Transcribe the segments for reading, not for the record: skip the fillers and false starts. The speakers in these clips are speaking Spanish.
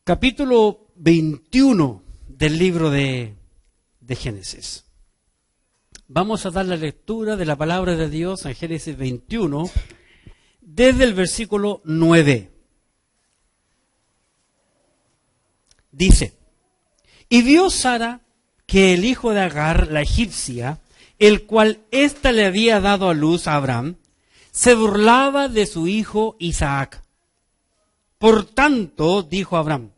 Capítulo 21 del libro de Génesis. Vamos a dar la lectura de la palabra de Dios en Génesis 21, desde el versículo 9. Dice: Y vio Sara que el hijo de Agar, la egipcia, el cual ésta le había dado a luz a Abraham, se burlaba de su hijo Isaac. Por tanto, dijo Abraham: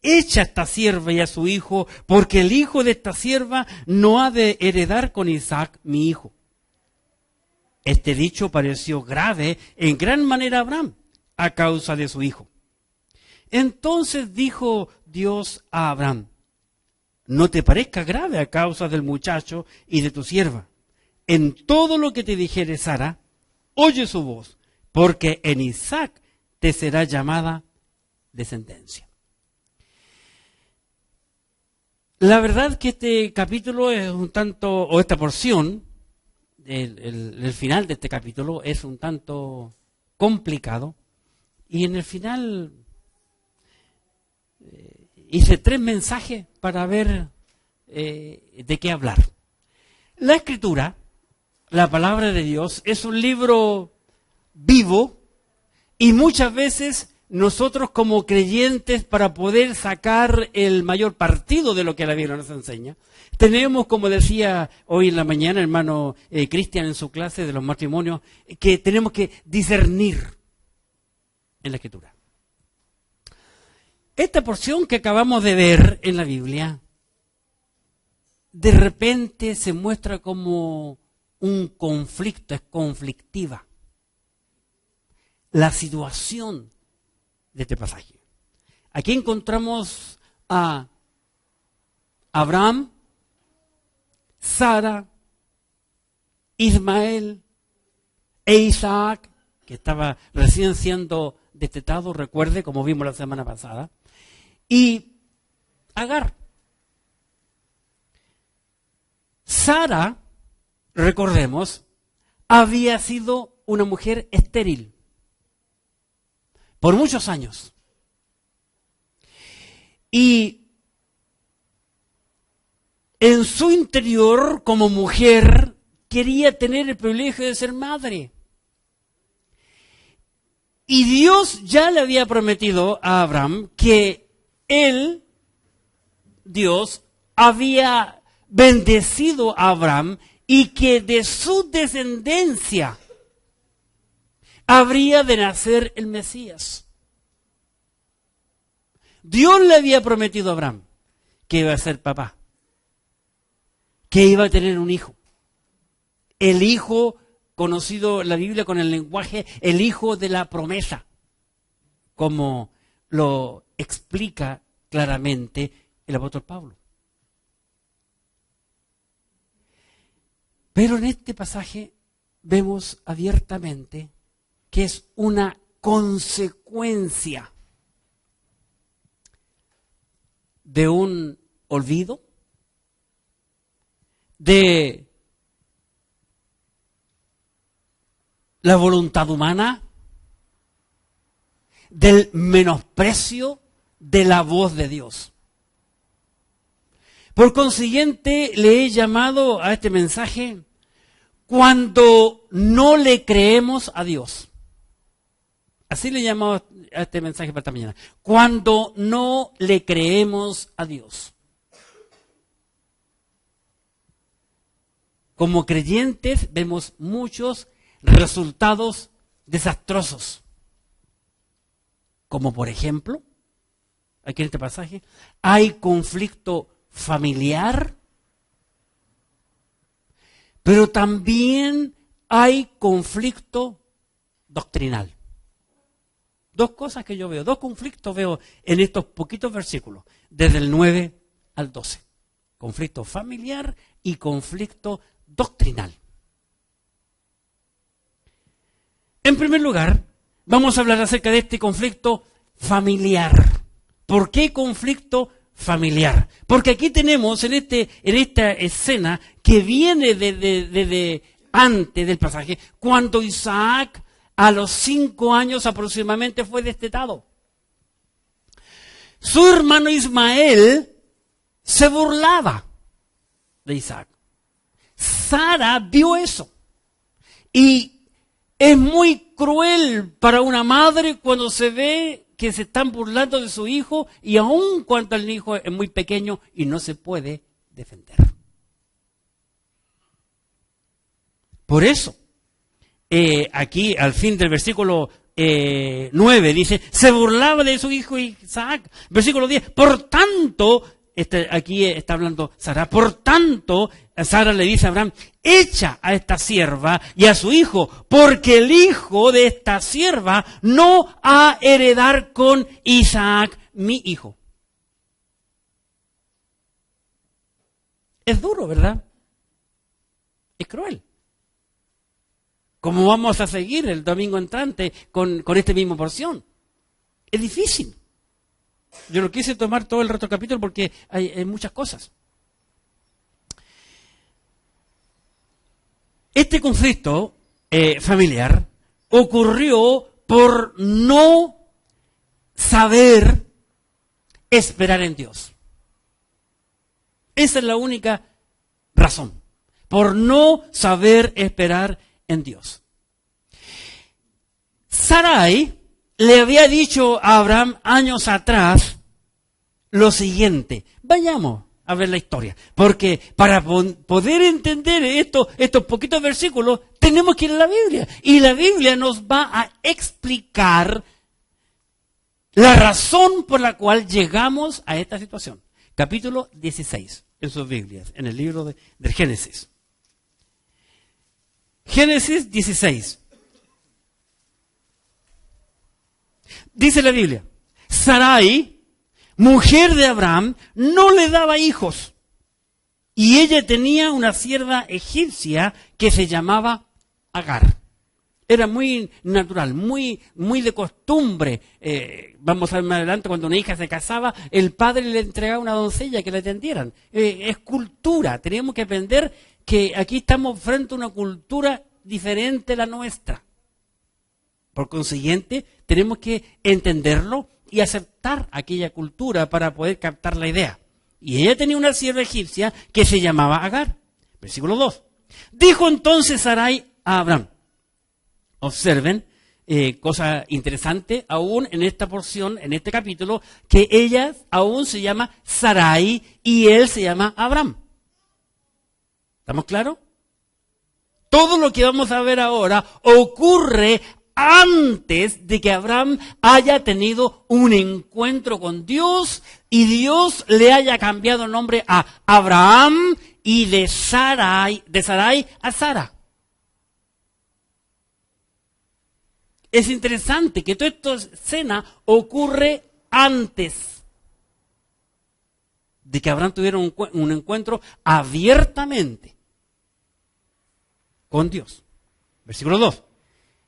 Echa a esta sierva y a su hijo, porque el hijo de esta sierva no ha de heredar con Isaac, mi hijo. Este dicho pareció grave en gran manera a Abraham, a causa de su hijo. Entonces dijo Dios a Abraham: No te parezca grave a causa del muchacho y de tu sierva. En todo lo que te dijere Sara, oye su voz, porque en Isaac te será llamada descendencia. La verdad que este capítulo es un tanto, o esta porción, el final de este capítulo es un tanto complicado, y en el final hice 3 mensajes para ver de qué hablar. La Escritura, la palabra de Dios, es un libro vivo, y muchas veces nosotros como creyentes, para poder sacar el mayor partido de lo que la Biblia nos enseña, tenemos, como decía hoy en la mañana el hermano Cristian en su clase de los matrimonios, que tenemos que discernir en la Escritura. Esta porción que acabamos de ver en la Biblia, de repente se muestra como un conflicto, es conflictiva la situación de este pasaje. Aquí encontramos a Abraham, Sara, Ismael e Isaac, que estaba recién siendo destetado, recuerde, como vimos la semana pasada, y Agar. Sara, recordemos, había sido una mujer estéril por muchos años. Y en su interior, como mujer, quería tener el privilegio de ser madre. Y Dios ya le había prometido a Abraham que él, Dios, había bendecido a Abraham y que de su descendencia habría de nacer el Mesías. Dios le había prometido a Abraham que iba a ser papá, que iba a tener un hijo. El hijo conocido en la Biblia con el lenguaje, el hijo de la promesa, como lo explica claramente el apóstol Pablo. Pero en este pasaje vemos abiertamente que es una consecuencia de un olvido, de la voluntad humana, del menosprecio de la voz de Dios. Por consiguiente, le he llamado a este mensaje cuando no le creemos a Dios. Así le he llamado a este mensaje para esta mañana. Cuando no le creemos a Dios. Como creyentes vemos muchos resultados desastrosos. Como por ejemplo, aquí en este pasaje, hay conflicto familiar, pero también hay conflicto doctrinal. 2 cosas que yo veo, 2 conflictos veo en estos poquitos versículos, desde el 9 al 12. Conflicto familiar y conflicto doctrinal. En primer lugar, vamos a hablar acerca de este conflicto familiar. ¿Por qué conflicto familiar. Porque aquí tenemos en esta escena que viene desde antes del pasaje, cuando Isaac a los 5 años aproximadamente fue destetado. Su hermano Ismael se burlaba de Isaac. Sara vio eso. Y es muy cruel para una madre cuando se ve que se están burlando de su hijo, y aun cuando el hijo es muy pequeño y no se puede defender. Por eso, aquí al fin del versículo 9 dice, se burlaba de su hijo Isaac. Versículo 10, por tanto, aquí está hablando Sara, por tanto, Sara le dice a Abraham, echa a esta sierva y a su hijo, porque el hijo de esta sierva no ha heredar con Isaac, mi hijo. Es duro, ¿verdad? Es cruel. ¿Cómo vamos a seguir el domingo entrante con esta misma porción? Es difícil. Yo no quise tomar todo el resto del capítulo porque hay muchas cosas. Este conflicto familiar ocurrió por no saber esperar en Dios. Esa es la única razón. Por no saber esperar en Dios. Sarai le había dicho a Abraham años atrás lo siguiente. Vayamos a ver la historia, porque para poder entender estos poquitos versículos tenemos que ir a la Biblia, y la Biblia nos va a explicar la razón por la cual llegamos a esta situación. Capítulo 16 en sus Biblias, en el libro del Génesis. Génesis 16. Dice la Biblia, Sarai, mujer de Abraham, no le daba hijos. Y ella tenía una sierva egipcia que se llamaba Agar. Era muy natural, muy de costumbre. Vamos a ver más adelante, cuando una hija se casaba, el padre le entregaba una doncella que la atendieran. Es cultura. Teníamos que aprender que aquí estamos frente a una cultura diferente a la nuestra. Por consiguiente, tenemos que entenderlo y aceptar aquella cultura para poder captar la idea. Y ella tenía una sierva egipcia que se llamaba Agar. Versículo 2. Dijo entonces Sarai a Abraham. Observen, cosa interesante, aún en esta porción, en este capítulo, que ella aún se llama Sarai y él se llama Abraham. ¿Estamos claros? Todo lo que vamos a ver ahora ocurre antes de que Abraham haya tenido un encuentro con Dios y Dios le haya cambiado el nombre a Abraham y de Sarai a Sara. Es interesante que toda esta escena ocurre antes de que Abraham tuviera un encuentro abiertamente con Dios. Versículo 2.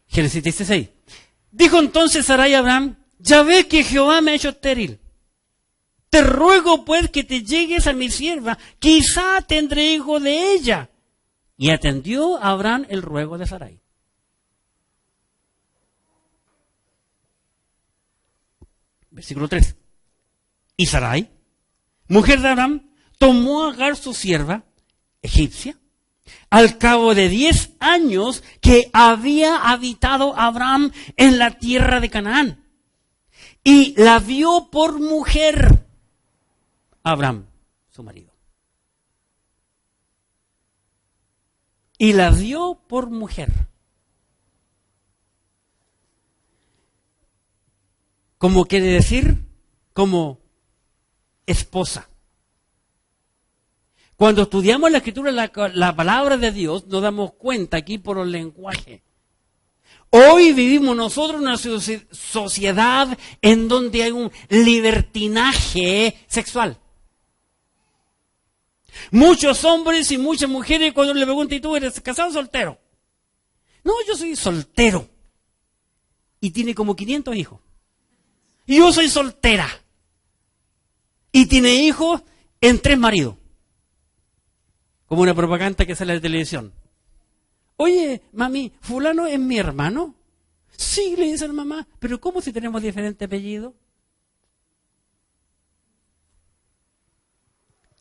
Génesis 16. Dijo entonces Sarai a Abraham, ya ves que Jehová me ha hecho estéril. Te ruego pues que te llegues a mi sierva, quizá tendré hijo de ella. Y atendió a Abraham el ruego de Sarai. Versículo 3. Y Sarai, mujer de Abraham, tomó a Agar su sierva, egipcia, al cabo de 10 años que había habitado Abraham en la tierra de Canaán. Y la vio por mujer Abraham, su marido. Y la vio por mujer. ¿Cómo quiere decir? Como esposa. Cuando estudiamos la Escritura, la palabra de Dios, nos damos cuenta aquí por el lenguaje. Hoy vivimos nosotros en una sociedad en donde hay un libertinaje sexual. Muchos hombres y muchas mujeres, cuando le preguntan, ¿y tú eres casado o soltero? No, yo soy soltero. Y tiene como 500 hijos. Y yo soy soltera. y tiene hijos en 3 maridos. Como una propaganda que sale de televisión. Oye, mami, ¿fulano es mi hermano? Sí, le dice la mamá, pero ¿cómo si tenemos diferente apellido?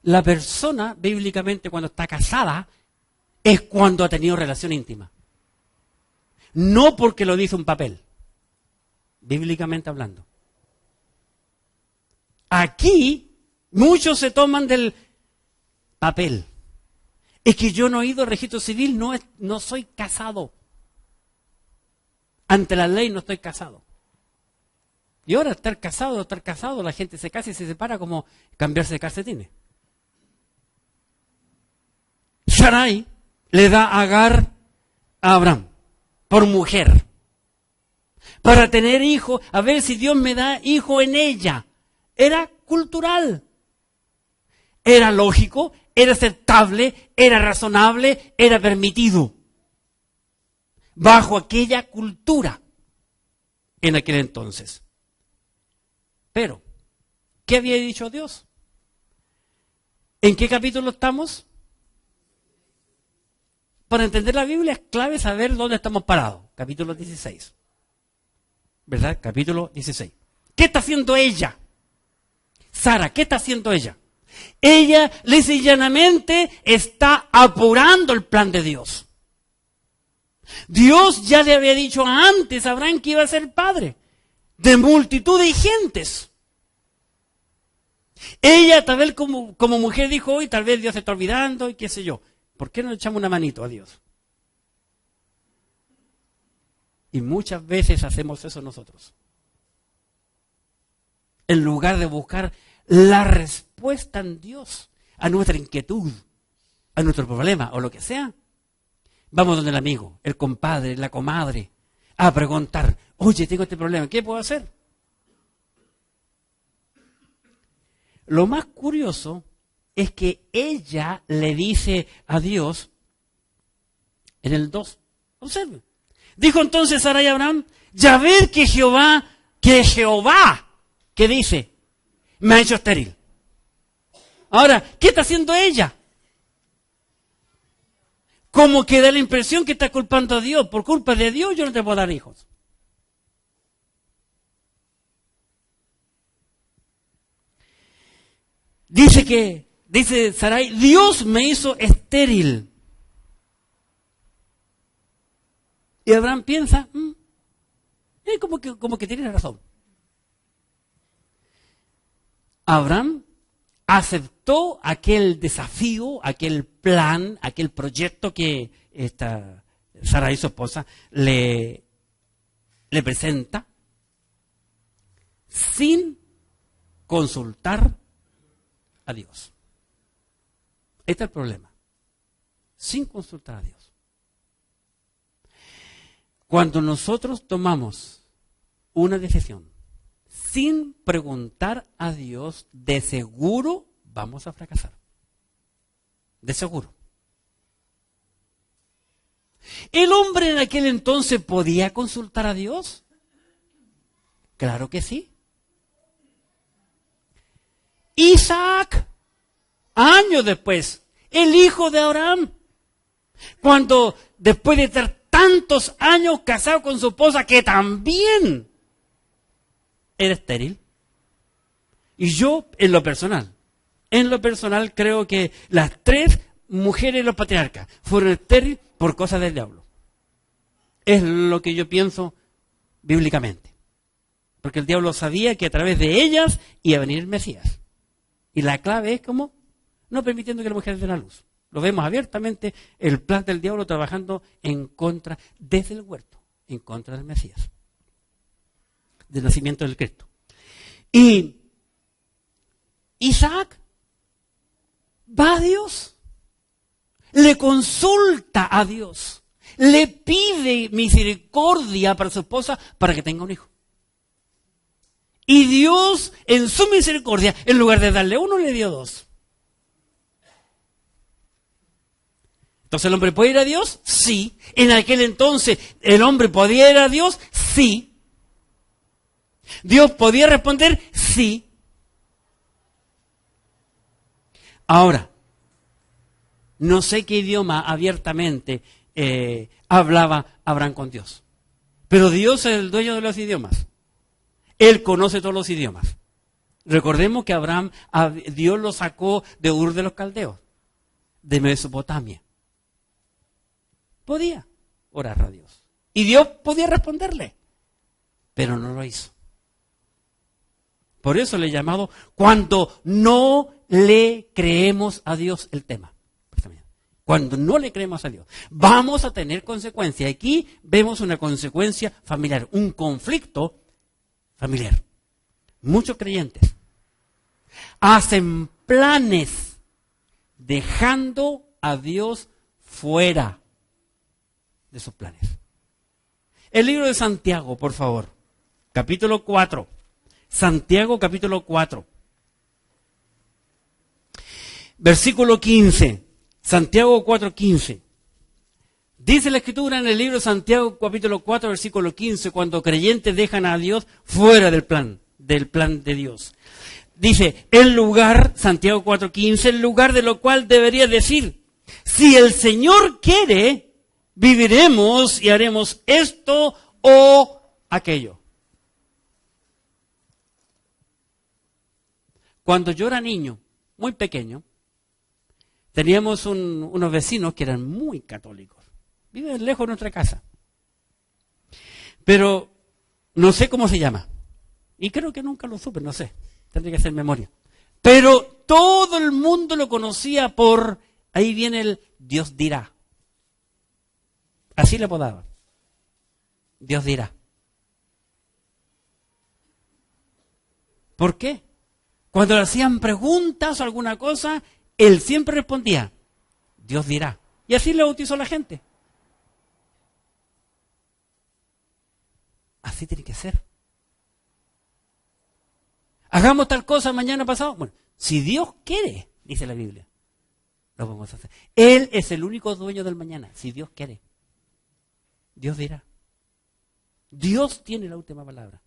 La persona, bíblicamente, cuando está casada, es cuando ha tenido relación íntima. No porque lo dice un papel, bíblicamente hablando. Aquí, muchos se toman del papel. Es que yo no he ido al registro civil, no soy casado. Ante la ley no estoy casado. Y ahora estar casado, la gente se casa y se separa como cambiarse de calcetines. Sarai le da a Agar a Abraham por mujer. Para tener hijo, a ver si Dios me da hijo en ella. Era cultural. Era lógico, era aceptable, era razonable, era permitido. Bajo aquella cultura en aquel entonces. Pero, ¿qué había dicho Dios? ¿En qué capítulo estamos? Para entender la Biblia es clave saber dónde estamos parados. Capítulo 16. ¿Verdad? Capítulo 16. ¿Qué está haciendo ella? Sara, ¿qué está haciendo ella? Ella, lisa y llanamente, está apurando el plan de Dios. Dios ya le había dicho antes a Abraham que iba a ser padre de multitud de gentes. Ella, tal vez como mujer, dijo, hoy tal vez Dios se está olvidando y qué sé yo. ¿Por qué no le echamos una manito a Dios? Y muchas veces hacemos eso nosotros. En lugar de buscar la respuesta en Dios a nuestra inquietud, a nuestro problema o lo que sea, vamos donde el amigo, el compadre, la comadre, a preguntar, oye, tengo este problema, ¿qué puedo hacer? Lo más curioso es que ella le dice a Dios en el 2, observe. Dijo entonces Sarai a Abraham, ya ver que Jehová, ¿qué dice? Me ha hecho estéril. Ahora, ¿qué está haciendo ella? Como que da la impresión que está culpando a Dios. Por culpa de Dios yo no te puedo dar hijos. Dice Sarai, Dios me hizo estéril. Y Abraham piensa, como que tiene razón. Abraham aceptó aquel desafío, aquel plan, aquel proyecto que esta Sarai, su esposa, le presenta, sin consultar a Dios. Este es el problema. Sin consultar a Dios. Cuando nosotros tomamos una decisión sin preguntar a Dios, de seguro vamos a fracasar. De seguro. ¿El hombre en aquel entonces podía consultar a Dios? Claro que sí. Isaac, años después, el hijo de Abraham, cuando después de estar tantos años casado con su esposa que también era estéril. Y yo, en lo personal creo que las 3 mujeres de los patriarcas fueron estériles por cosas del diablo. Es lo que yo pienso bíblicamente. Porque el diablo sabía que a través de ellas iba a venir el Mesías. Y la clave es como no permitiendo que la mujer dé la luz. Lo vemos abiertamente, el plan del diablo trabajando en contra, desde el huerto, en contra del Mesías, del nacimiento del Cristo. Y Isaac va a Dios, le consulta a Dios, le pide misericordia para su esposa para que tenga un hijo. Y Dios, en su misericordia, en lugar de darle 1, le dio 2. Entonces, ¿el hombre puede ir a Dios? Sí. En aquel entonces, ¿el hombre podía ir a Dios? Sí. ¿Dios podía responder? Sí. Ahora, no sé qué idioma abiertamente hablaba Abraham con Dios. Pero Dios es el dueño de los idiomas. Él conoce todos los idiomas. Recordemos que Dios lo sacó de Ur de los Caldeos, de Mesopotamia. Podía orar a Dios. Y Dios podía responderle, pero no lo hizo. Por eso le he llamado cuando no le creemos a Dios el tema. Cuando no le creemos a Dios, vamos a tener consecuencias. Aquí vemos una consecuencia familiar, un conflicto familiar. Muchos creyentes hacen planes dejando a Dios fuera de sus planes. El libro de Santiago, por favor, capítulo 4. Santiago, capítulo 4. Versículo 15. Santiago 4:15. Dice la Escritura en el libro de Santiago, capítulo 4, versículo 15, cuando creyentes dejan a Dios fuera del plan de Dios. Dice, el lugar, Santiago 4:15, el lugar de lo cual debería decir, si el Señor quiere, viviremos y haremos esto o aquello. Cuando yo era niño, muy pequeño, teníamos unos vecinos que eran muy católicos. Viven lejos de nuestra casa. Pero no sé cómo se llama. Y creo que nunca lo supe, no sé. Tendría que hacer memoria. Pero todo el mundo lo conocía por, ahí viene el Dios dirá. Así le apodaban. Dios dirá. ¿Por qué? Cuando le hacían preguntas o alguna cosa, él siempre respondía, Dios dirá. Y así le bautizó a la gente. Así tiene que ser. Hagamos tal cosa mañana pasado. Bueno, si Dios quiere, dice la Biblia, lo vamos a hacer. Él es el único dueño del mañana. Si Dios quiere, Dios dirá. Dios tiene la última palabra.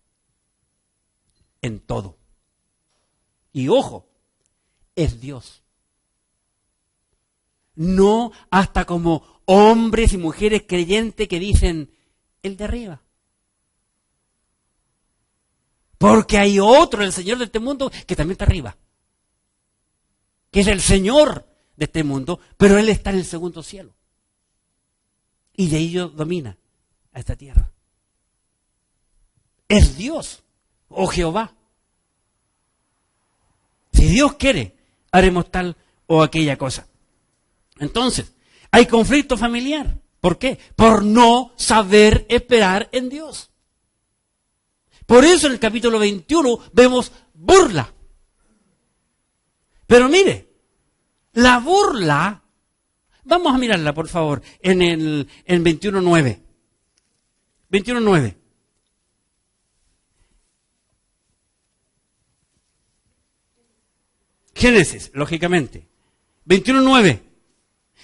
En todo. Y ojo, es Dios. No hasta como hombres y mujeres creyentes que dicen, el de arriba. Porque hay otro, el Señor de este mundo, que también está arriba. Que es el Señor de este mundo, pero Él está en el segundo cielo. Y de ello domina a esta tierra. Es Dios, o Jehová. Si Dios quiere, haremos tal o aquella cosa. Entonces, hay conflicto familiar. ¿Por qué? Por no saber esperar en Dios. Por eso en el capítulo 21 vemos burla. Pero mire, la burla, vamos a mirarla por favor, en 21:9. 21:9. Génesis, lógicamente. 21:9.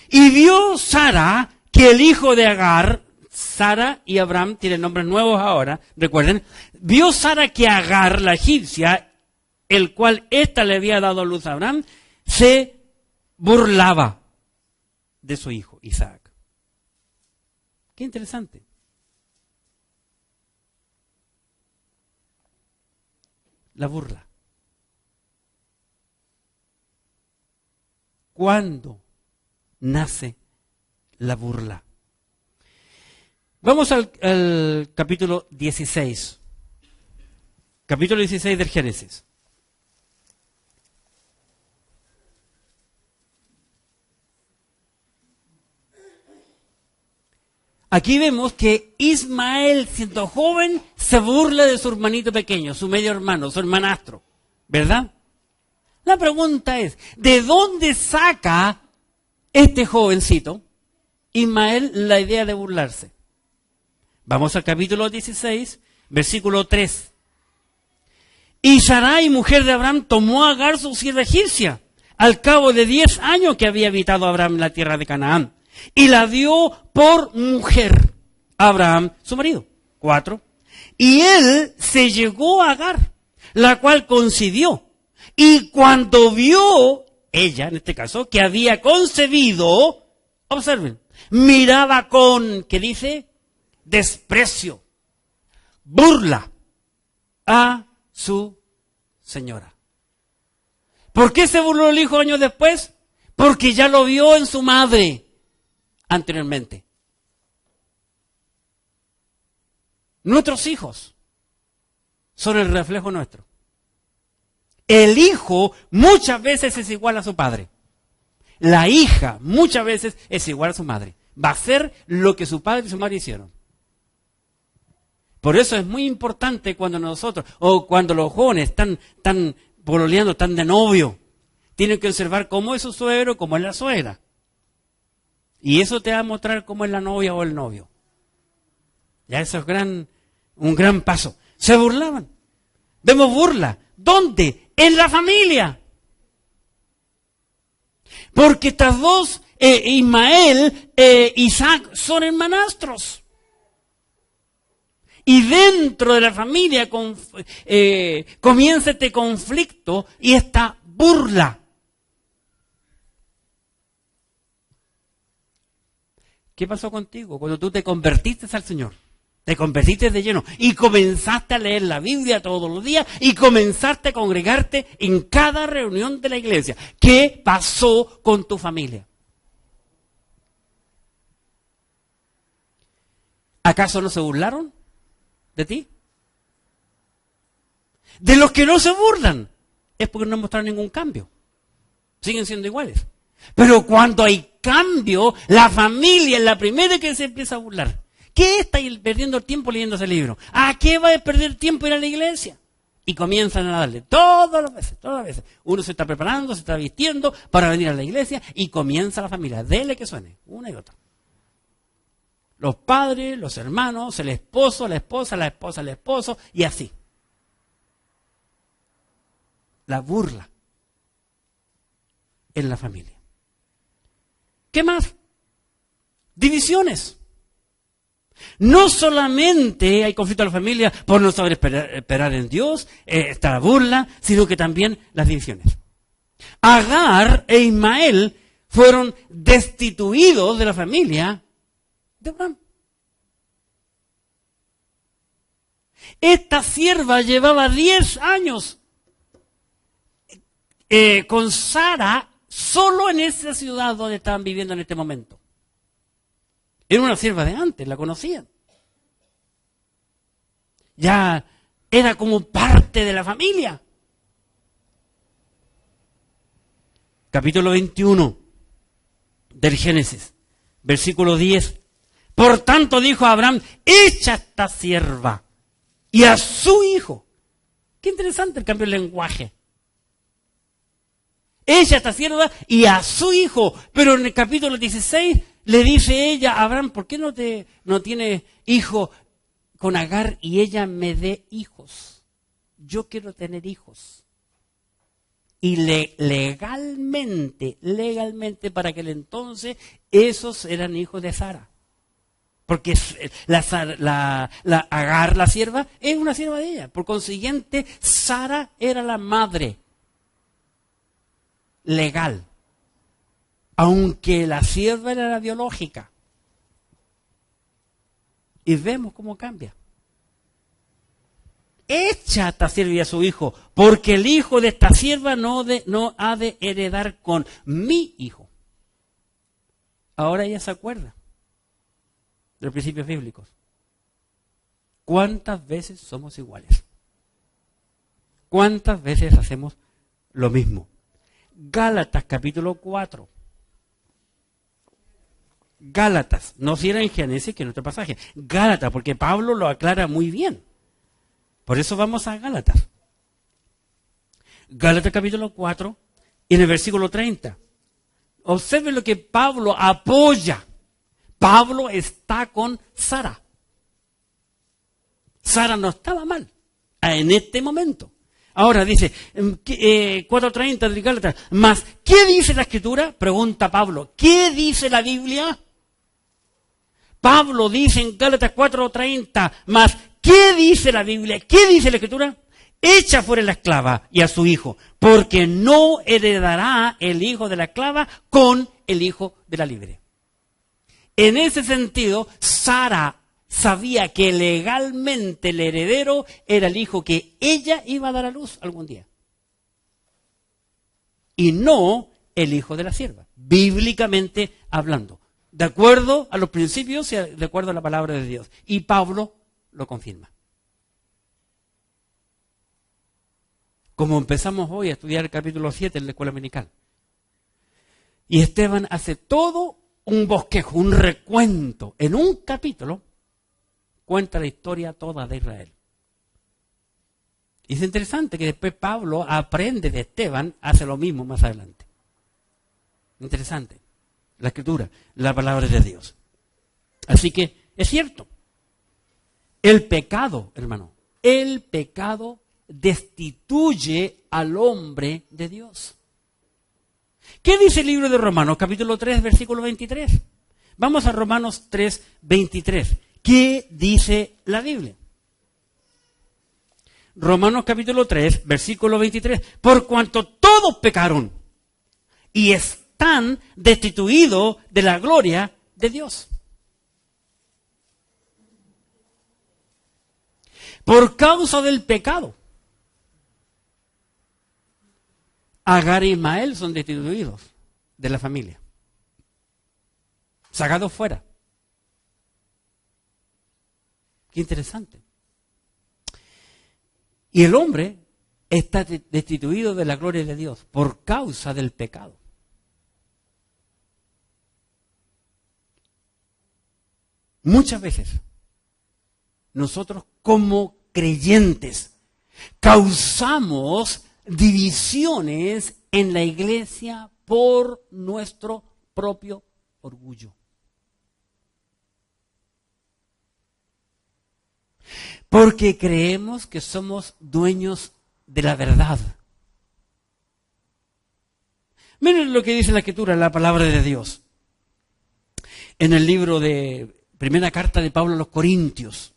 Y vio Sara que el hijo de Agar, Sara y Abraham tienen nombres nuevos ahora, recuerden, vio Sara que Agar, la egipcia, el cual ésta le había dado a luz a Abraham, se burlaba de su hijo, Isaac. Qué interesante. La burla. ¿Cuándo nace la burla? Vamos al capítulo 16. Capítulo 16 del Génesis. Aquí vemos que Ismael, siendo joven, se burla de su hermanito pequeño, su medio hermano, su hermanastro, ¿verdad? La pregunta es, ¿de dónde saca este jovencito, Ismael, la idea de burlarse? Vamos al capítulo 16, versículo 3. Y Sarai, mujer de Abraham, tomó a Agar, su sierva egipcia, al cabo de 10 años que había habitado Abraham en la tierra de Canaán, y la dio por mujer a Abraham, su marido. 4. Y él se llegó a Agar, la cual concibió. Y cuando vio ella en este caso, que había concebido, observen, miraba con, ¿qué dice? Desprecio, burla a su señora. ¿Por qué se burló el hijo años después? Porque ya lo vio en su madre anteriormente. Nuestros hijos son el reflejo nuestro. El hijo muchas veces es igual a su padre. La hija muchas veces es igual a su madre. Va a hacer lo que su padre y su madre hicieron. Por eso es muy importante cuando nosotros, o cuando los jóvenes están pololeando, están de novio, tienen que observar cómo es su suegro, cómo es la suegra. Y eso te va a mostrar cómo es la novia o el novio. Ya eso es un gran paso. Se burlaban. Vemos burla. ¿Dónde? En la familia. Porque estas dos, Ismael e Isaac, son hermanastros. Y dentro de la familia comienza este conflicto y esta burla. ¿Qué pasó contigo cuando tú te convertiste al Señor? Te convertiste de lleno y comenzaste a leer la Biblia todos los días y comenzaste a congregarte en cada reunión de la iglesia. ¿Qué pasó con tu familia? ¿Acaso no se burlaron de ti? De los que no se burlan es porque no mostraron ningún cambio. Siguen siendo iguales. Pero cuando hay cambio, la familia es la primera que se empieza a burlar. ¿Qué está perdiendo el tiempo leyendo ese libro? ¿A qué va a perder tiempo ir a la iglesia? Y comienzan a darle todas las veces. Uno se está preparando, se está vistiendo para venir a la iglesia y comienza la familia. Dele que suene, una y otra. Los padres, los hermanos, el esposo, la esposa, la esposa, el esposo y así. La burla en la familia. ¿Qué más? Divisiones. No solamente hay conflicto en la familia por no saber esperar en Dios, está la burla, sino que también las divisiones. Agar e Ismael fueron destituidos de la familia de Abraham. Esta sierva llevaba 10 años con Sara solo en esa ciudad donde estaban viviendo en este momento. Era una sierva de antes, la conocían. Ya era como parte de la familia. Capítulo 21 del Génesis, versículo 10. Por tanto dijo a Abraham, echa esta sierva y a su hijo. Qué interesante el cambio de lenguaje. Echa esta sierva y a su hijo. Pero en el capítulo 16 le dice ella a Abraham, ¿por qué no tienes hijo con Agar y ella me dé hijos? Yo quiero tener hijos. Y legalmente, para aquel entonces, esos eran hijos de Sara. Porque la Agar, la sierva, es una sierva de ella. Por consiguiente, Sara era la madre legal. Aunque la sierva era la biológica. Y vemos cómo cambia. Echa a esta sierva y a su hijo, porque el hijo de esta sierva no ha de heredar con mi hijo. Ahora ella se acuerda de los principios bíblicos. ¿Cuántas veces somos iguales? ¿Cuántas veces hacemos lo mismo? Gálatas capítulo 4. Gálatas, no si era en Génesis que en otro pasaje. Gálatas, porque Pablo lo aclara muy bien. Por eso vamos a Gálatas. Gálatas capítulo 4, y en el versículo 30. Observen lo que Pablo apoya. Pablo está con Sara. Sara no estaba mal en este momento. Ahora dice, 4:30 de Gálatas, más, ¿qué dice la Escritura? Pregunta Pablo, ¿qué dice la Biblia? Pablo dice en Gálatas 4:30, más, ¿qué dice la Biblia? ¿Qué dice la Escritura? echa fuera la esclava y a su hijo, porque no heredará el hijo de la esclava con el hijo de la libre. En ese sentido, Sara sabía que legalmente el heredero era el hijo que ella iba a dar a luz algún día. Y no el hijo de la sierva, bíblicamente hablando, de acuerdo a los principios y de acuerdo a la palabra de Dios. Y Pablo lo confirma. Como empezamos hoy a estudiar el capítulo 7 en la escuela dominical. Y Esteban hace todo un bosquejo, un recuento. En un capítulo cuenta la historia toda de Israel. Y es interesante que después Pablo aprende de Esteban, hace lo mismo más adelante. Interesante. La escritura, la palabra de Dios. Así que es cierto. El pecado, hermano, el pecado destituye al hombre de Dios. ¿Qué dice el libro de Romanos, capítulo 3, versículo 23? Vamos a Romanos 3, 23. ¿Qué dice la Biblia? Romanos capítulo 3, versículo 23. Por cuanto todos pecaron y están destituidos de la gloria de Dios. Por causa del pecado, Agar e Ismael son destituidos de la familia, sacados fuera. Qué interesante. Y el hombre está destituido de la gloria de Dios por causa del pecado. Muchas veces nosotros como creyentes causamos divisiones en la iglesia por nuestro propio orgullo. Porque creemos que somos dueños de la verdad. Miren lo que dice la Escritura, la palabra de Dios. En el libro de primera carta de Pablo a los Corintios,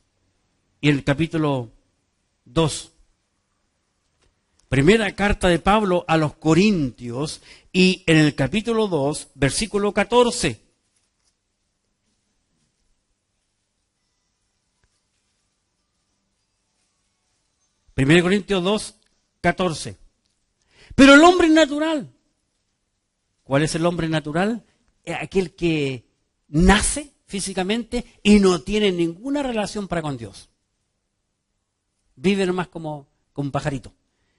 y el capítulo 2. Primera carta de Pablo a los Corintios, y en el capítulo 2, versículo 14. Primera Corintios 2, 14. Pero el hombre natural, ¿cuál es el hombre natural? Aquel que nace físicamente y no tiene ninguna relación para con Dios. Vive nomás como un pajarito.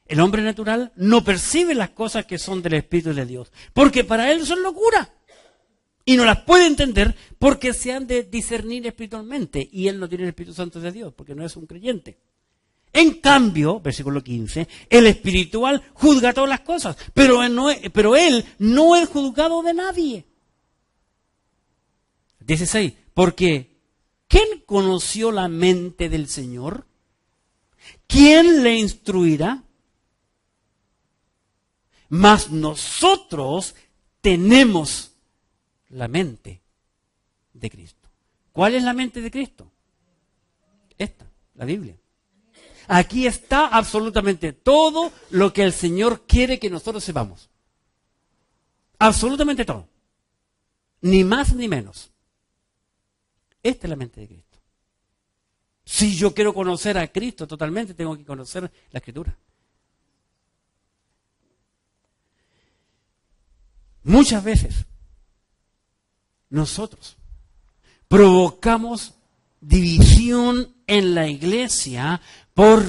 El hombre natural no percibe las cosas que son del Espíritu de Dios, porque para él son locura. Y no las puede entender porque se han de discernir espiritualmente. Y él no tiene el Espíritu Santo de Dios, porque no es un creyente. En cambio, versículo 15, el espiritual juzga todas las cosas, pero él no es juzgado de nadie. 16, porque ¿quién conoció la mente del Señor? ¿Quién le instruirá? Mas nosotros tenemos la mente de Cristo. ¿Cuál es la mente de Cristo? Esta, la Biblia. Aquí está absolutamente todo lo que el Señor quiere que nosotros sepamos. Absolutamente todo. Ni más ni menos. Esta es la mente de Cristo. Si yo quiero conocer a Cristo totalmente, tengo que conocer la Escritura. Muchas veces nosotros provocamos división en la iglesia por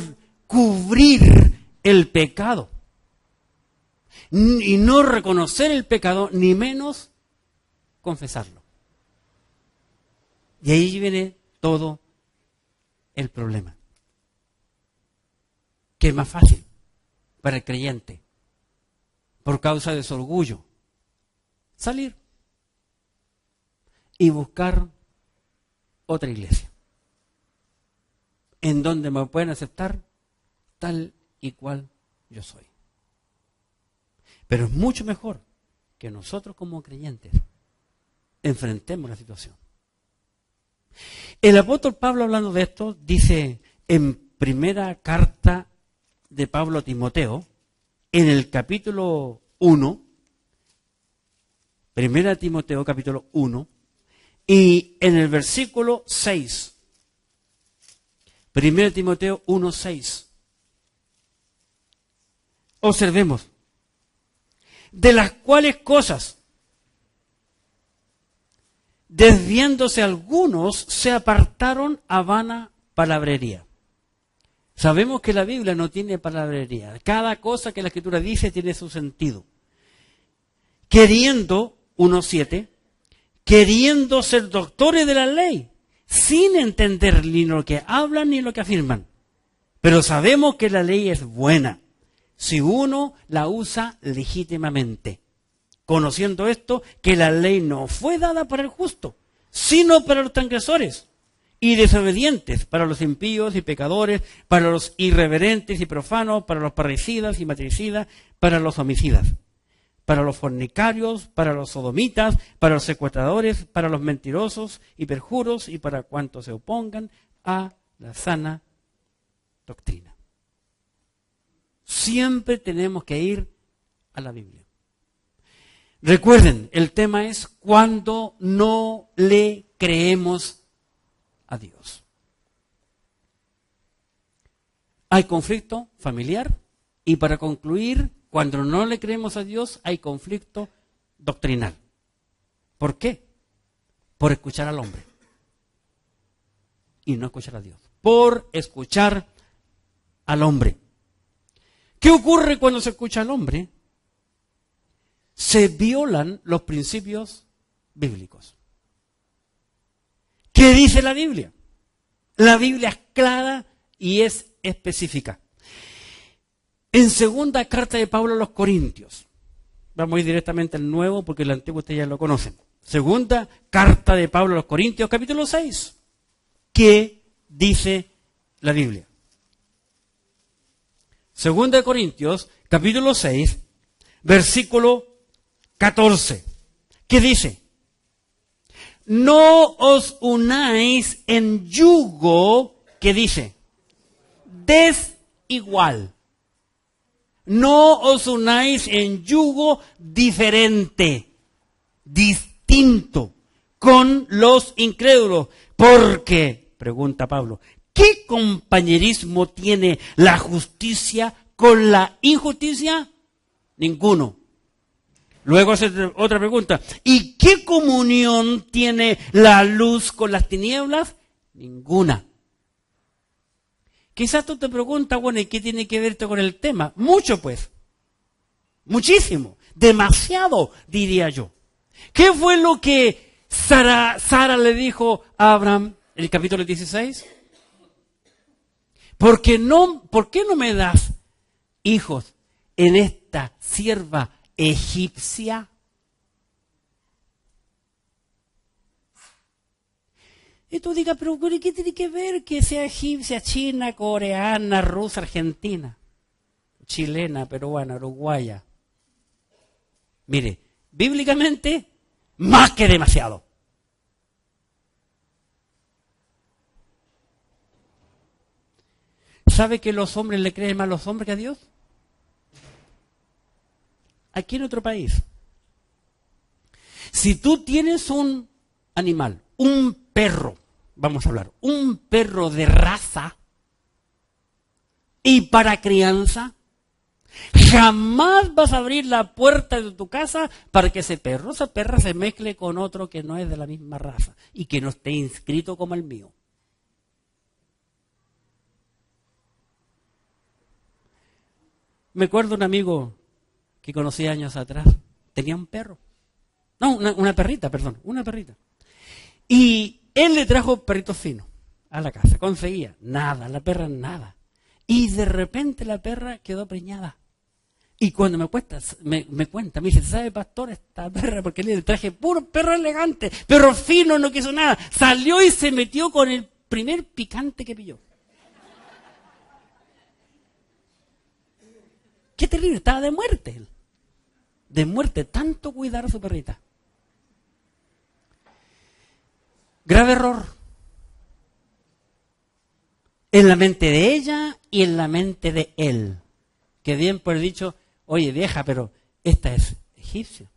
cubrir el pecado y no reconocer el pecado, ni menos confesarlo. Y ahí viene todo el problema. Que es más fácil para el creyente, por causa de su orgullo, salir y buscar otra iglesia en donde me pueden aceptar tal y cual yo soy. Pero es mucho mejor que nosotros como creyentes enfrentemos la situación. El apóstol Pablo, hablando de esto, dice en primera carta de Pablo a Timoteo, en el capítulo 1, primera Timoteo capítulo 1, y en el versículo 6, primera Timoteo 1, 6, observemos, de las cuales cosas, desviándose algunos, se apartaron a vana palabrería. Sabemos que la Biblia no tiene palabrería. Cada cosa que la Escritura dice tiene su sentido. Queriendo, 1:7, queriendo ser doctores de la ley, sin entender ni lo que hablan ni lo que afirman. Pero sabemos que la ley es buena, si uno la usa legítimamente. Conociendo esto, que la ley no fue dada para el justo, sino para los transgresores y desobedientes, para los impíos y pecadores, para los irreverentes y profanos, para los parricidas y matricidas, para los homicidas, para los fornicarios, para los sodomitas, para los secuestradores, para los mentirosos y perjuros, y para cuantos se opongan a la sana doctrina. Siempre tenemos que ir a la Biblia. Recuerden, el tema es cuando no le creemos a Dios. Hay conflicto familiar y, para concluir, cuando no le creemos a Dios hay conflicto doctrinal. ¿Por qué? Por escuchar al hombre y no escuchar a Dios. Por escuchar al hombre. ¿Qué ocurre cuando se escucha al hombre? Se violan los principios bíblicos. ¿Qué dice la Biblia? La Biblia es clara y es específica. En segunda carta de Pablo a los Corintios, vamos a ir directamente al Nuevo porque el Antiguo ustedes ya lo conocen. Segunda carta de Pablo a los Corintios, capítulo 6. ¿Qué dice la Biblia? Segunda de Corintios, capítulo 6, versículo 14. ¿Qué dice? No os unáis en yugo, ¿qué dice? Desigual. No os unáis en yugo diferente, distinto, con los incrédulos. Porque, pregunta Pablo, ¿qué compañerismo tiene la justicia con la injusticia? Ninguno. Luego hace otra pregunta. ¿Y qué comunión tiene la luz con las tinieblas? Ninguna. Quizás tú te preguntas, bueno, ¿y qué tiene que ver esto con el tema? Mucho, pues. Muchísimo. Demasiado, diría yo. ¿Qué fue lo que Sara le dijo a Abraham en el capítulo 16? ¿Por qué no me das hijos en esta sierva egipcia? Y tú digas, pero ¿qué tiene que ver que sea egipcia, china, coreana, rusa, argentina, chilena, peruana, uruguaya? Mire, bíblicamente, más que demasiado. ¿Sabe que los hombres le creen más a los hombres que a Dios? Aquí en otro país. Si tú tienes un animal, un perro, vamos a hablar, un perro de raza y para crianza, jamás vas a abrir la puerta de tu casa para que ese perro, esa perra se mezcle con otro que no es de la misma raza y que no esté inscrito como el mío. Me acuerdo un amigo que conocí años atrás, tenía un perro. No, una perrita. Y él le trajo perritos finos a la casa, conseguía nada, la perra nada. Y de repente la perra quedó preñada. Y cuando me cuenta, me dice, ¿sabe, pastor, esta perra? Porque le traje puro perro elegante, perro fino, no quiso nada. Salió y se metió con el primer picante que pilló. Qué terrible, estaba de muerte él. De muerte, tanto cuidar a su perrita. Grave error. En la mente de ella y en la mente de él. que bien por dicho, oye vieja, pero esta es egipcia.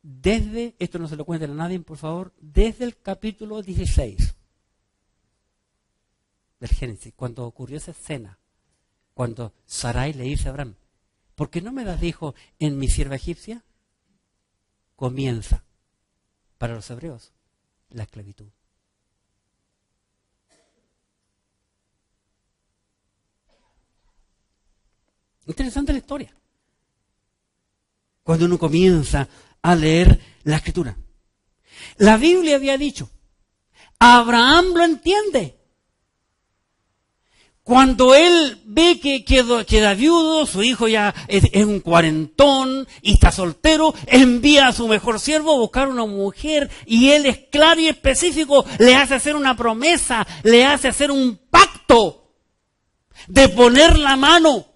Desde, esto no se lo cuenten a nadie, por favor, desde el capítulo 16 del Génesis, cuando ocurrió esa escena, cuando Sarai le dice a Abraham, ¿por qué no me das hijo en mi sierva egipcia? Comienza, para los hebreos, la esclavitud. Interesante la historia. Cuando uno comienza a leer la Escritura. La Biblia había dicho, Abraham lo entiende. Cuando él ve que queda viudo, su hijo ya es un cuarentón y está soltero, envía a su mejor siervo a buscar una mujer y él es claro y específico, le hace hacer una promesa, le hace hacer un pacto de poner la mano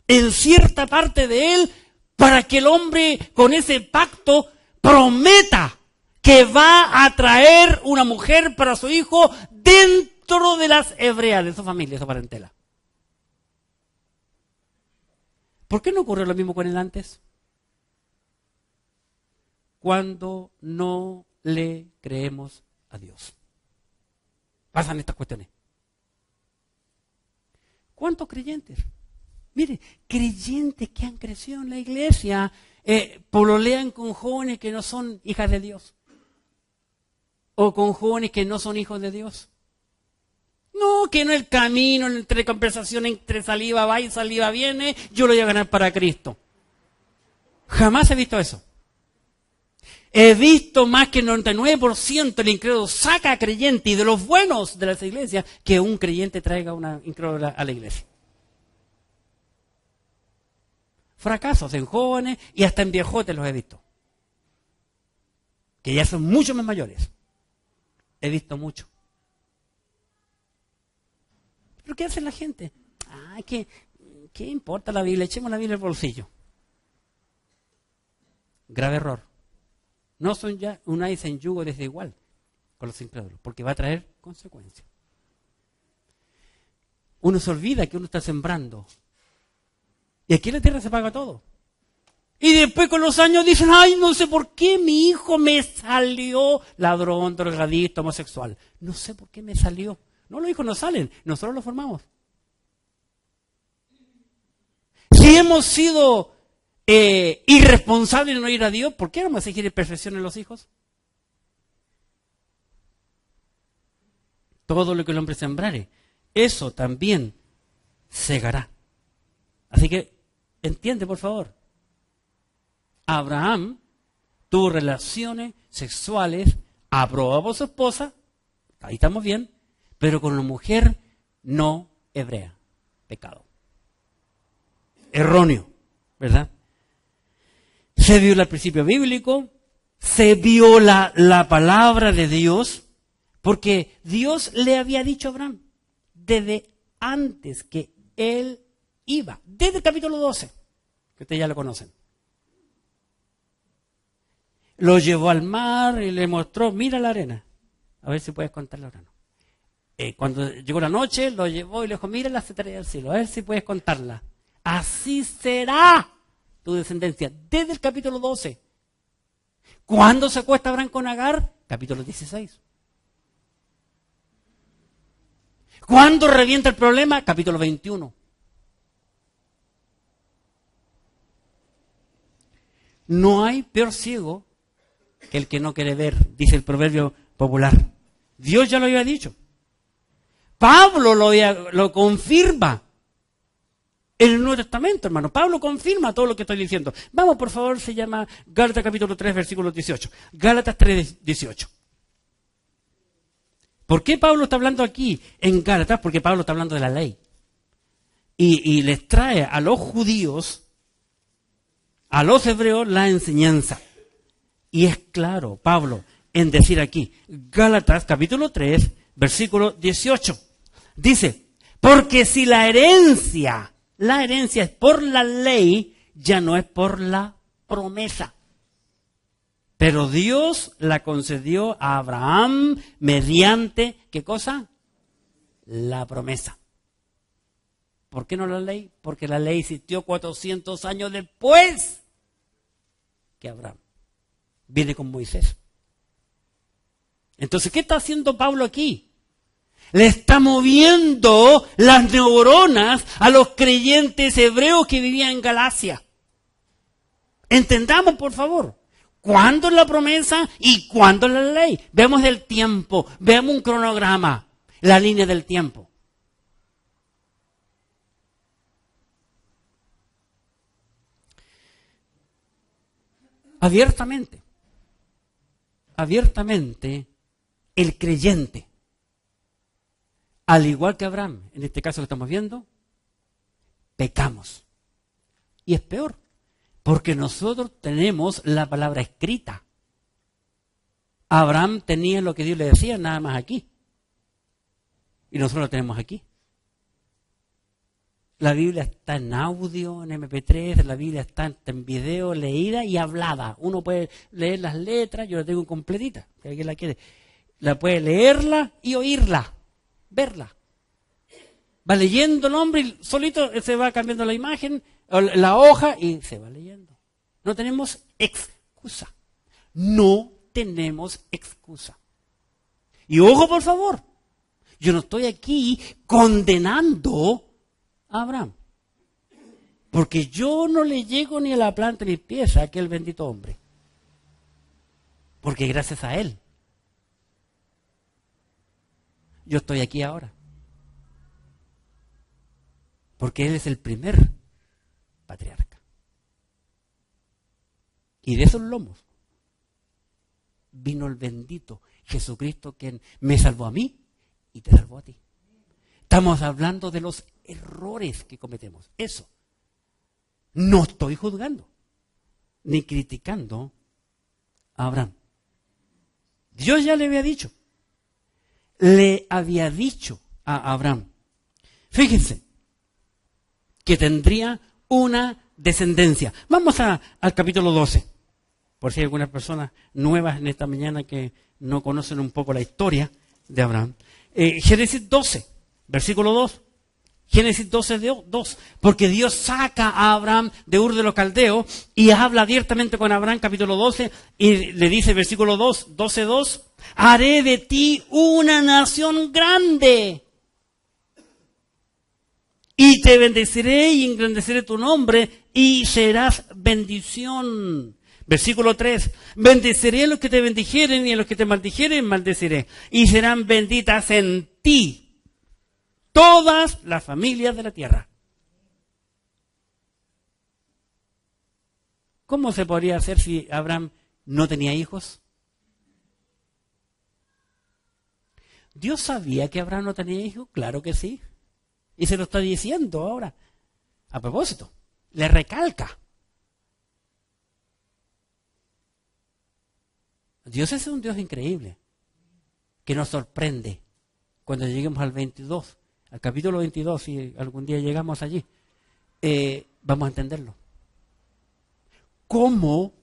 en cierta parte de él para que el hombre con ese pacto prometa que va a traer una mujer para su hijo dentro de las hebreas, de su familia, de su parentela. ¿Por qué no ocurrió lo mismo con él antes? Cuando no le creemos a Dios. Pasan estas cuestiones. ¿Cuántos creyentes? Mire, creyentes que han crecido en la iglesia, pololean con jóvenes que no son hijas de Dios. O con jóvenes que no son hijos de Dios. No, que en el camino, entre conversación, entre saliva va y saliva viene, yo lo voy a ganar para Cristo. Jamás he visto eso. He visto más que el 99% del incrédulo saca a creyente y de los buenos de las iglesias que un creyente traiga una incrédula a la iglesia. Fracasos en jóvenes y hasta en viejotes los he visto. Que ya son mucho más mayores. He visto mucho. ¿Pero qué hace la gente? ¿Qué importa la Biblia? Echemos la Biblia al bolsillo. Grave error. No son ya unáis en yugo desigual con los incrédulos, porque va a traer consecuencias. Uno se olvida que uno está sembrando. Y aquí en la tierra se paga todo. Y después con los años dicen, ay, no sé por qué mi hijo me salió ladrón, drogadicto, homosexual. No sé por qué me salió. No, los hijos no salen, nosotros los formamos. Si hemos sido irresponsables en no ir a Dios, ¿por qué vamos a exigir perfección en los hijos? Todo lo que el hombre sembrare, eso también segará. Así que, entiende por favor, Abraham tuvo relaciones sexuales aprobadas por su esposa, ahí estamos bien, pero con una mujer no hebrea. Pecado. Erróneo, ¿verdad? Se viola el principio bíblico, se viola la palabra de Dios, porque Dios le había dicho a Abraham, desde antes que él iba, desde el capítulo 12, que ustedes ya lo conocen. Lo llevó al mar y le mostró, mira la arena, a ver si puedes contar la arena. Cuando llegó la noche, lo llevó y le dijo, mira las estrellas del cielo, a ver si puedes contarla. Así será tu descendencia, desde el capítulo 12. ¿Cuándo se acuesta Abraham con Agar? Capítulo 16. ¿Cuándo revienta el problema? Capítulo 21. No hay peor ciego que el que no quiere ver, dice el proverbio popular. Dios ya lo había dicho. Pablo lo confirma en el Nuevo Testamento, hermano. Pablo confirma todo lo que estoy diciendo. Vamos, por favor, se llama Gálatas capítulo 3, versículo 18. Gálatas 3, 18. ¿Por qué Pablo está hablando aquí en Gálatas? Porque Pablo está hablando de la ley. Y les trae a los judíos, a los hebreos, la enseñanza. Y es claro, Pablo, en decir aquí, Gálatas capítulo 3, versículo 18. Dice, porque si la herencia es por la ley, ya no es por la promesa. Pero Dios la concedió a Abraham mediante, ¿qué cosa? La promesa. ¿Por qué no la ley? Porque la ley existió 400 años después que Abraham. Viene con Moisés. Entonces, ¿qué está haciendo Pablo aquí? Le está moviendo las neuronas a los creyentes hebreos que vivían en Galacia. Entendamos, por favor, ¿cuándo es la promesa y cuándo es la ley? Veamos el tiempo, veamos un cronograma, la línea del tiempo. Abiertamente, el creyente, al igual que Abraham, en este caso lo estamos viendo, pecamos. Y es peor, porque nosotros tenemos la palabra escrita. Abraham tenía lo que Dios le decía, nada más aquí. Y nosotros lo tenemos aquí. La Biblia está en audio, en MP3, la Biblia está en video, leída y hablada. Uno puede leer las letras, yo la tengo completita, si alguien la quiere. La puede leerla y oírla, verla. Va leyendo el hombre y solito se va cambiando la imagen, la hoja y se va leyendo. No tenemos excusa. No tenemos excusa. Y ojo, por favor, yo no estoy aquí condenando a Abraham, porque yo no le llego ni a la planta ni pieza a aquel bendito hombre, porque gracias a él yo estoy aquí ahora, porque él es el primer patriarca, y de esos lomos vino el bendito Jesucristo, quien me salvó a mí y te salvó a ti. Estamos hablando de los errores que cometemos. Eso. No estoy juzgando ni criticando a Abraham. Dios ya le había dicho. Le había dicho a Abraham. Fíjense que tendría una descendencia. Vamos al capítulo 12. Por si hay algunas personas nuevas en esta mañana que no conocen un poco la historia de Abraham. Génesis 12. Versículo 2, Génesis 12, 2, porque Dios saca a Abraham de Ur de los Caldeos y habla abiertamente con Abraham, capítulo 12, y le dice, versículo 2, 12:2, haré de ti una nación grande, y te bendeciré y engrandeceré tu nombre, y serás bendición. Versículo 3, bendeciré a los que te bendijeren, y a los que te maldijeren, maldeciré, y serán benditas en ti todas las familias de la tierra. ¿Cómo se podría hacer si Abraham no tenía hijos? ¿Dios sabía que Abraham no tenía hijos? Claro que sí. Y se lo está diciendo ahora. A propósito, le recalca. Dios es un Dios increíble, que nos sorprende cuando lleguemos al 22. Al capítulo 22, si algún día llegamos allí, vamos a entenderlo. ¿Cómo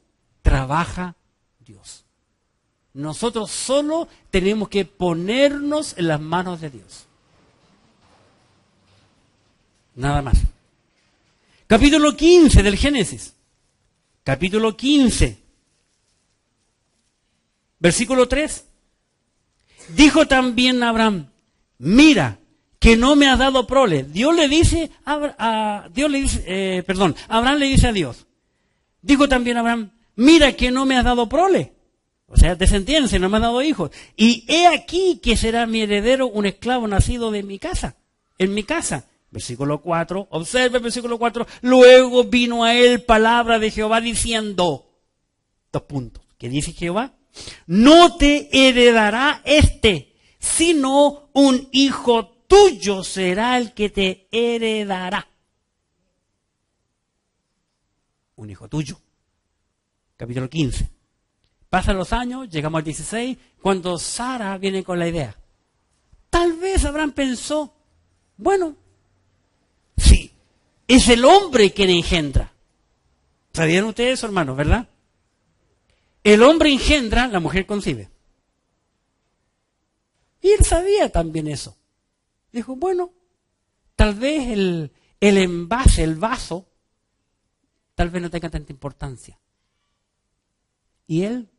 trabaja Dios? Nosotros solo tenemos que ponernos en las manos de Dios. Nada más. Capítulo 15 del Génesis. Capítulo 15. Versículo 3. Dijo también Abraham, mira, que no me has dado prole. Abraham le dice a Dios. Dijo también Abraham, mira que no me has dado prole. O sea, descendencia, no me has dado hijos. Y he aquí que será mi heredero un esclavo nacido de mi casa, en mi casa. Versículo 4, observe el versículo 4. Luego vino a él palabra de Jehová diciendo, ¿qué dice Jehová? No te heredará sino un hijo tuyo será el que te heredará. Un hijo tuyo. Capítulo 15. Pasan los años, llegamos al 16, cuando Sara viene con la idea. Tal vez Abraham pensó, bueno, sí, es el hombre quien engendra. ¿Sabían ustedes eso, hermanos, verdad? El hombre engendra, la mujer concibe. Y él sabía también eso. Dijo, bueno, tal vez el envase, el vaso, tal vez no tenga tanta importancia. Y él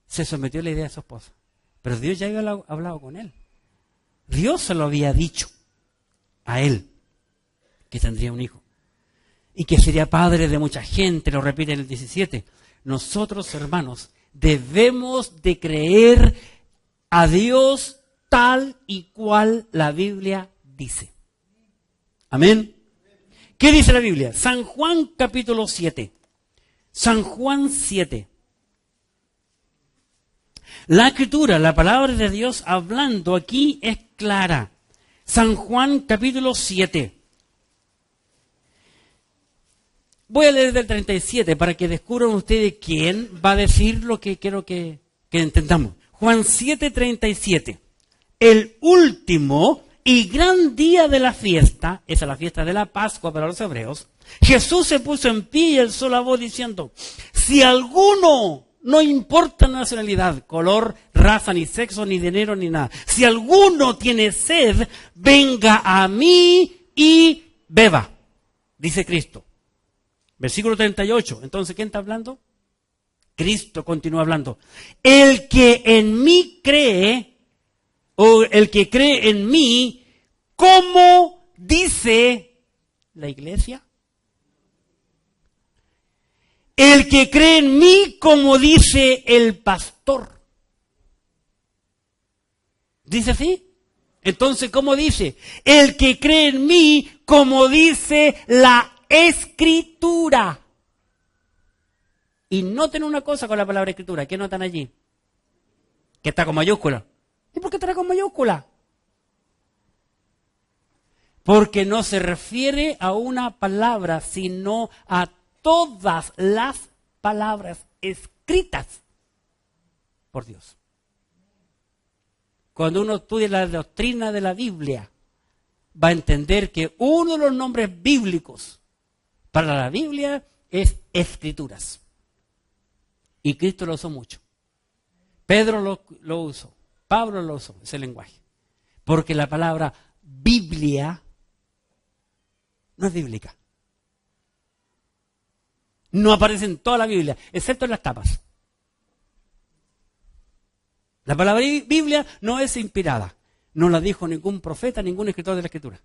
se sometió a la idea de su esposa. Pero Dios ya había hablado con él. Dios se lo había dicho a él, que tendría un hijo. Y que sería padre de mucha gente, lo repite en el 17. Nosotros, hermanos, debemos de creer a Dios tal y cual la Biblia dice. Amén. ¿Qué dice la Biblia? San Juan capítulo 7. San Juan 7. La escritura, la palabra de Dios hablando aquí es clara. San Juan capítulo 7. Voy a leer del 37 para que descubran ustedes quién va a decir lo que quiero que entendamos. Juan 7:37. El último y gran día de la fiesta, esa es la fiesta de la Pascua para los hebreos, Jesús se puso en pie y alzó la voz diciendo, si alguno, no importa nacionalidad, color, raza, ni sexo, ni dinero, ni nada, si alguno tiene sed, venga a mí y beba, dice Cristo. Versículo 38, entonces, ¿quién está hablando? Cristo continúa hablando. El que en mí cree, o el que cree en mí, ¿cómo dice la iglesia? El que cree en mí, como dice el pastor. ¿Dice así? Entonces, ¿cómo dice? El que cree en mí, como dice la Escritura. Y noten una cosa con la palabra escritura. ¿Qué notan allí? Que está con mayúscula. ¿Y por qué estará con mayúscula? Porque no se refiere a una palabra, sino a todas las palabras escritas por Dios. Cuando uno estudia la doctrina de la Biblia, va a entender que uno de los nombres bíblicos para la Biblia es Escrituras. Y Cristo lo usó mucho. Pedro lo usó. Pablo lo usó, ese lenguaje. Porque la palabra Biblia no es bíblica. No aparece en toda la Biblia, excepto en las tapas. La palabra Biblia no es inspirada. No la dijo ningún profeta, ningún escritor de la Escritura.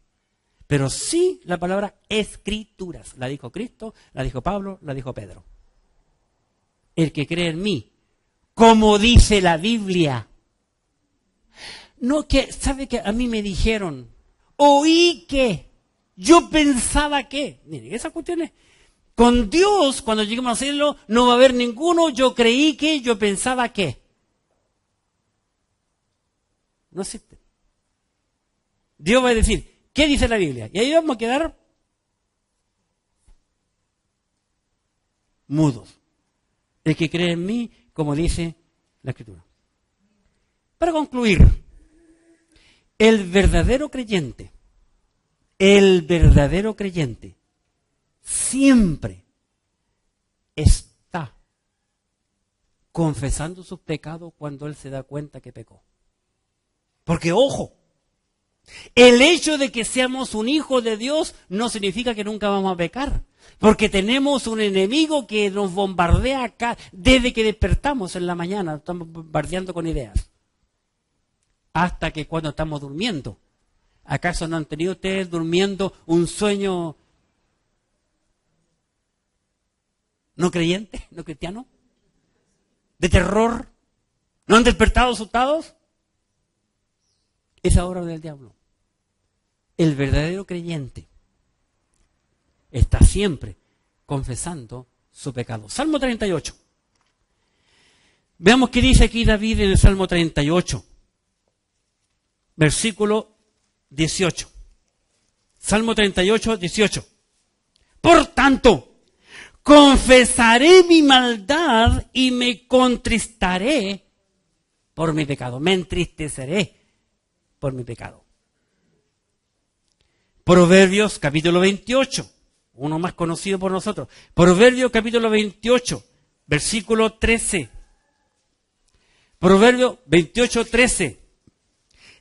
Pero sí la palabra Escrituras. La dijo Cristo, la dijo Pablo, la dijo Pedro. El que cree en mí, como dice la Biblia. No que, ¿sabe que a mí me dijeron? Oí que, yo pensaba que. Miren, esas cuestiones, con Dios, cuando lleguemos a hacerlo, no va a haber ninguno, yo creí que, yo pensaba que. No existe. Dios va a decir, ¿qué dice la Biblia? Y ahí vamos a quedar mudos. El que cree en mí, como dice la Escritura. Para concluir, el verdadero creyente siempre está confesando sus pecados cuando él se da cuenta que pecó. Porque, ojo, el hecho de que seamos un hijo de Dios no significa que nunca vamos a pecar. Porque tenemos un enemigo que nos bombardea acá desde que despertamos en la mañana. Estamos bombardeando con ideas. Hasta que cuando estamos durmiendo. ¿Acaso no han tenido ustedes durmiendo un sueño no creyente, no cristiano? ¿De terror? ¿No han despertado asustados? Esa obra del diablo. El verdadero creyente está siempre confesando su pecado. Salmo 38. Veamos qué dice aquí David en el Salmo 38. Versículo 18. Salmo 38, 18. Por tanto, confesaré mi maldad y me contristaré por mi pecado. Me entristeceré por mi pecado. Proverbios capítulo 28, uno más conocido por nosotros. Proverbios capítulo 28, versículo 13. Proverbio 28:13.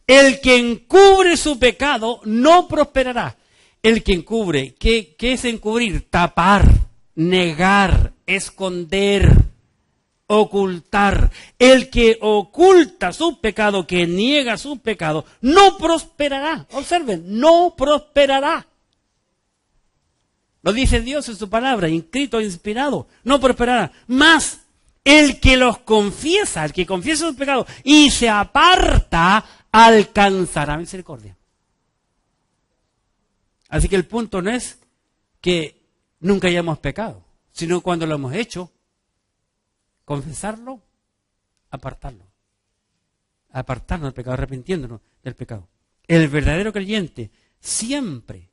El que encubre su pecado no prosperará. El que encubre, ¿qué es encubrir? Tapar, negar, esconder, ocultar. El que oculta su pecado, que niega su pecado, no prosperará. Observen, no prosperará. Lo dice Dios en su palabra, inscrito, inspirado. No prosperará. Más, el que los confiesa, el que confiesa sus pecados y se aparta, alcanzará misericordia. Así que el punto no es que nunca hayamos pecado, sino cuando lo hemos hecho, confesarlo, apartarnos del pecado, arrepintiéndonos del pecado. El verdadero creyente siempre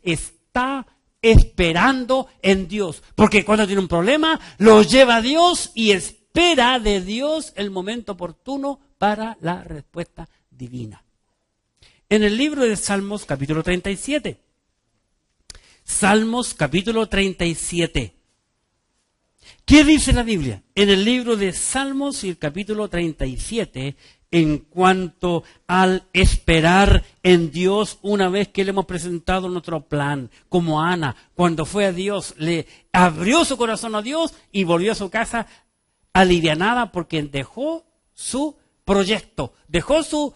está esperando en Dios, porque cuando tiene un problema, lo lleva a Dios y espera de Dios el momento oportuno para la respuesta divina. En el libro de Salmos, capítulo 37. Salmos, capítulo 37. ¿Qué dice la Biblia? En el libro de Salmos y el capítulo 37, en cuanto al esperar en Dios una vez que le hemos presentado nuestro plan, como Ana, cuando fue a Dios, le abrió su corazón a Dios y volvió a su casa alivianada porque dejó su proyecto, dejó su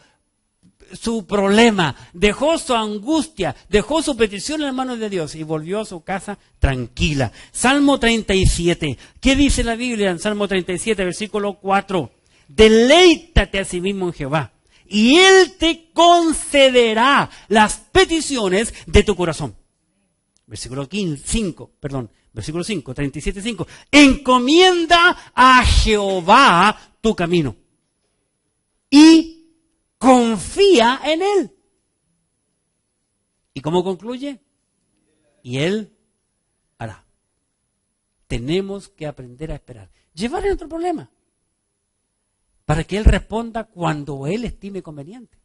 problema, dejó su angustia, dejó su petición en las manos de Dios y volvió a su casa tranquila. Salmo 37. ¿Qué dice la Biblia en Salmo 37, versículo 4? Deleítate a sí mismo en Jehová y Él te concederá las peticiones de tu corazón. Versículo 5, 37:5. Encomienda a Jehová tu camino y confía en Él. ¿Y cómo concluye? Y Él hará. Tenemos que aprender a esperar. Llevar nuestro problema para que Él responda cuando Él estime conveniente.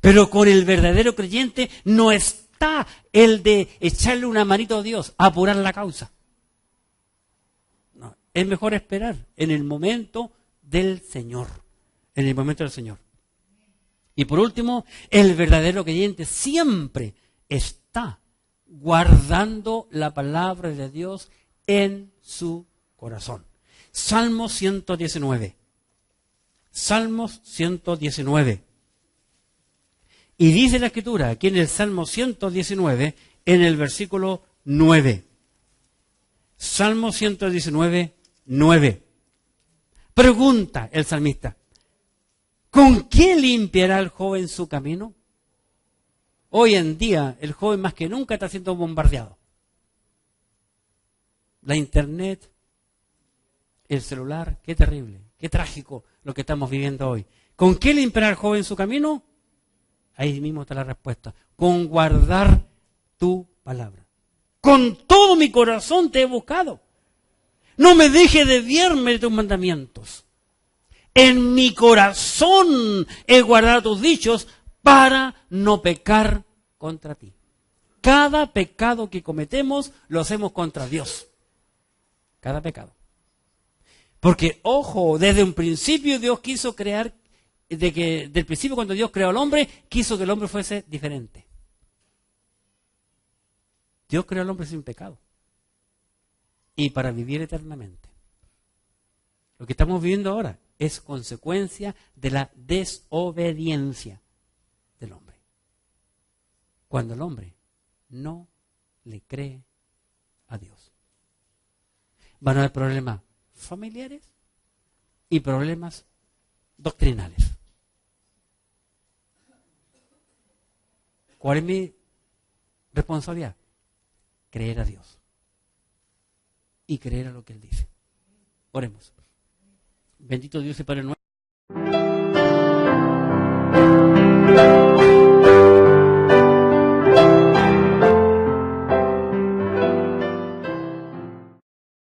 Pero con el verdadero creyente no está el de echarle una manito a Dios, apurar la causa. No, es mejor esperar en el momento del Señor. En el momento del Señor. Y por último, el verdadero creyente siempre está guardando la palabra de Dios en su corazón. Salmos 119. Salmos 119. Y dice la Escritura, aquí en el Salmo 119, en el versículo 9. Salmo 119, 9. Pregunta el salmista, ¿con qué limpiará el joven su camino? Hoy en día, el joven más que nunca está siendo bombardeado. La internet, el celular, qué terrible, qué trágico lo que estamos viviendo hoy. ¿Con qué limpiará el joven su camino? Ahí mismo está la respuesta. Con guardar tu palabra. Con todo mi corazón te he buscado. No me dejes desviarme de tus mandamientos. En mi corazón he guardado tus dichos para no pecar contra ti. Cada pecado que cometemos lo hacemos contra Dios. Cada pecado. Porque, ojo, desde un principio Dios quiso crear, del principio cuando Dios creó al hombre, quiso que el hombre fuese diferente. Dios creó al hombre sin pecado. Y para vivir eternamente. Lo que estamos viviendo ahora es consecuencia de la desobediencia del hombre. Cuando el hombre no le cree a Dios. Van a haber problemas familiares y problemas doctrinales. ¿Cuál es mi responsabilidad? Creer a Dios. Y creer a lo que Él dice. Oremos. Bendito Dios y Padre nuestro.